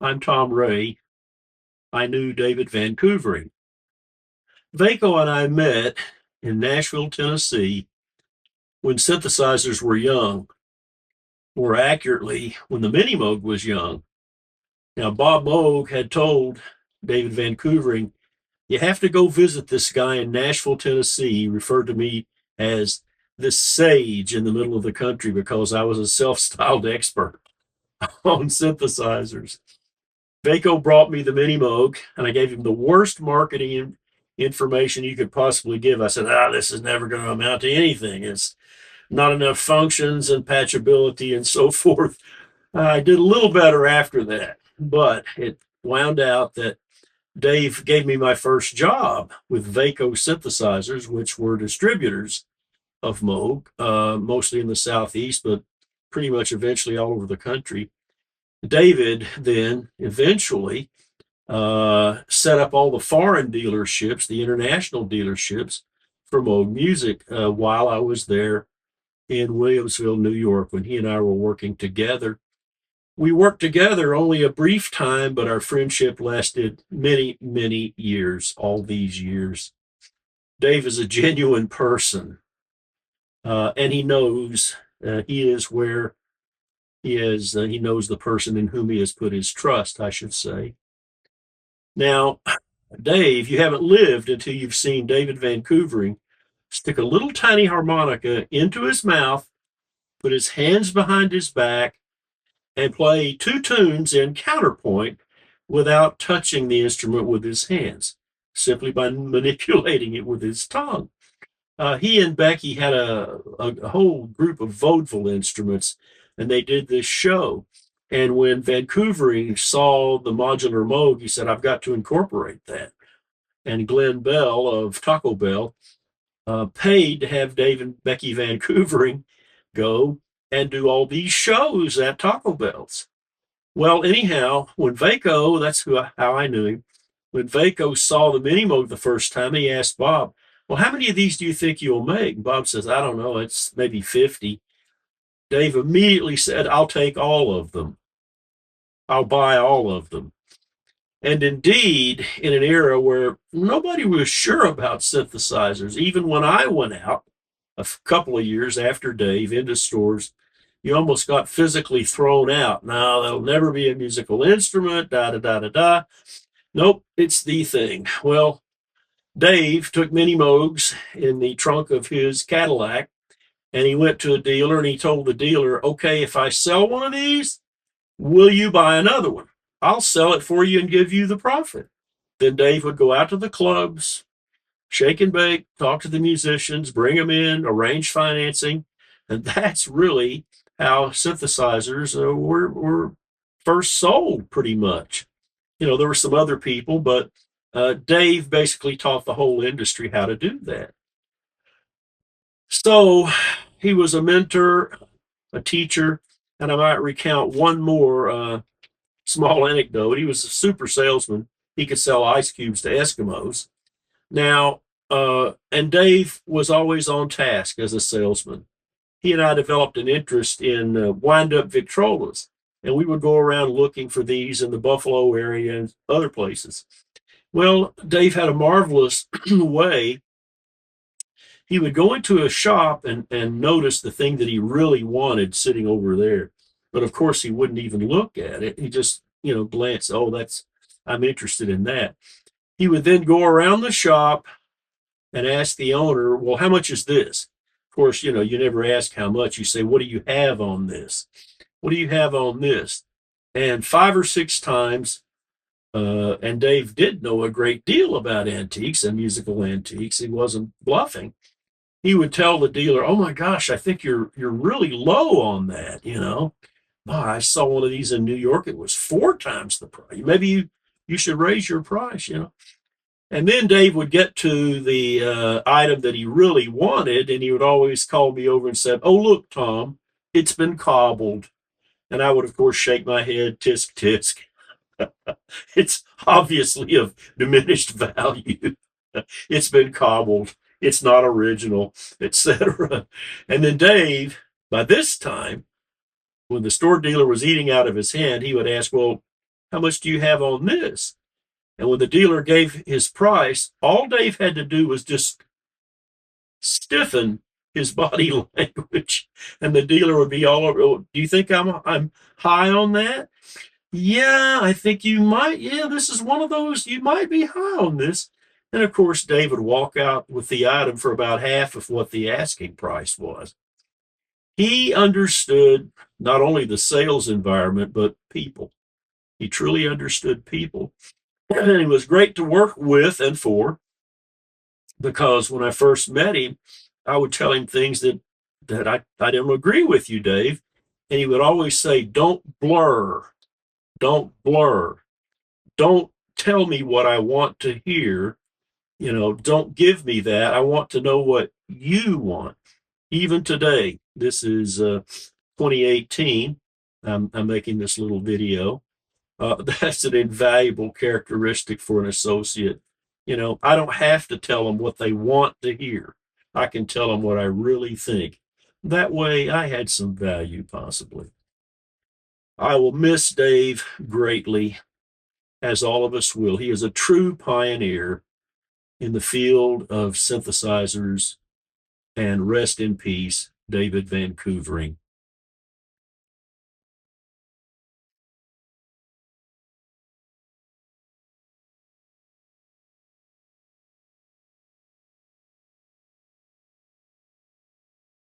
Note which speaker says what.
Speaker 1: I'm Tom Rhea. I knew David Van Koevering. Vaco and I met in Nashville, Tennessee when synthesizers were young, more accurately, when the Mini Moog was young. Now, Bob Moog had told David Van Koevering, you have to go visit this guy in Nashville, Tennessee. He referred to me as this sage in the middle of the country because I was a self styled expert on synthesizers. Vaco brought me the Mini Moog, and I gave him the worst marketing information you could possibly give. I said, this is never going to amount to anything. It's not enough functions and patchability and so forth. I did a little better after that, but it wound out that Dave gave me my first job with Vaco synthesizers, which were distributors of Moog, mostly in the Southeast, but pretty much eventually all over the country. David then eventually set up all the foreign dealerships, the international dealerships for Moog Music while I was there in Williamsville, New York, when he and I were working together. We worked together only a brief time, but our friendship lasted many, many years, all these years. Dave is a genuine person, and he knows he is where he is. He knows the person in whom he has put his trust, I should say. Now, Dave, you haven't lived until you've seen David Van Koevering stick a little tiny harmonica into his mouth, put his hands behind his back, and play two tunes in counterpoint without touching the instrument with his hands, simply by manipulating it with his tongue. He and Becky had a whole group of vaudeville instruments, and they did this show. And when Van Koevering saw the modular Moog, he said, I've got to incorporate that. And Glenn Bell of Taco Bell paid to have Dave and Becky Van Koevering go and do all these shows at Taco Bell's. Well, anyhow, when Vaco, how I knew him, when Vaco saw the Mini Moog the first time, he asked Bob, well, how many of these do you think you'll make? And Bob says, I don't know, it's maybe 50. Dave immediately said, I'll take all of them. I'll buy all of them. And indeed, in an era where nobody was sure about synthesizers, even when I went out a couple of years after Dave into stores, you almost got physically thrown out. No, that'll never be a musical instrument, da da da da da. Nope, it's the thing. Well, Dave took Mini Moogs in the trunk of his Cadillac, and he went to a dealer and he told the dealer, okay, if I sell one of these, will you buy another one? I'll sell it for you and give you the profit. Then Dave would go out to the clubs, shake and bake, talk to the musicians, bring them in, arrange financing. And that's really how synthesizers were first sold, pretty much. There were some other people, but Dave basically taught the whole industry how to do that. So he was a mentor, a teacher, and I might recount one more small anecdote. He was a super salesman. He could sell ice cubes to Eskimos. Now, and Dave was always on task as a salesman. He and I developed an interest in wind-up Victrolas, and we would go around looking for these in the Buffalo area and other places. Well, Dave had a marvelous way. He would go into a shop and notice the thing that he really wanted sitting over there. But of course, he wouldn't even look at it. He just, glanced, I'm interested in that. He would then go around the shop and ask the owner, well, how much is this? Of course, you never ask how much. You say, what do you have on this? What do you have on this? And 5 or 6 times, and Dave did know a great deal about antiques and musical antiques. He wasn't bluffing. He would tell the dealer, oh my gosh, I think you're really low on that, Oh, I saw one of these in New York. It was 4 times the price. Maybe you should raise your price. And then Dave would get to the item that he really wanted, and he would always call me over and said, oh, look, Tom, it's been cobbled. And I would, of course, shake my head, tisk, tisk. It's obviously of diminished value. It's been cobbled. It's not original, etc. And then Dave, by this time, when the store dealer was eating out of his hand, he would ask, well, how much do you have on this? And when the dealer gave his price, all Dave had to do was just stiffen his body language, and the dealer would be all over. "Oh, do you think I'm high on that? Yeah, I think you might. Yeah, this is one of those. You might be high on this." And of course, Dave would walk out with the item for about half of what the asking price was. He understood not only the sales environment, but people. He truly understood people. And he was great to work with and for, because when I first met him, I would tell him things that I didn't agree with you, Dave. And he would always say, don't blur, don't blur, don't tell me what I want to hear. Don't give me that. I want to know what you want. Even today, this is 2018. I'm making this little video. That's an invaluable characteristic for an associate. I don't have to tell them what they want to hear. I can tell them what I really think. That way, I had some value, possibly. I will miss Dave greatly, as all of us will. He is a true pioneer in the field of synthesizers, and rest in peace, David Van Koevering.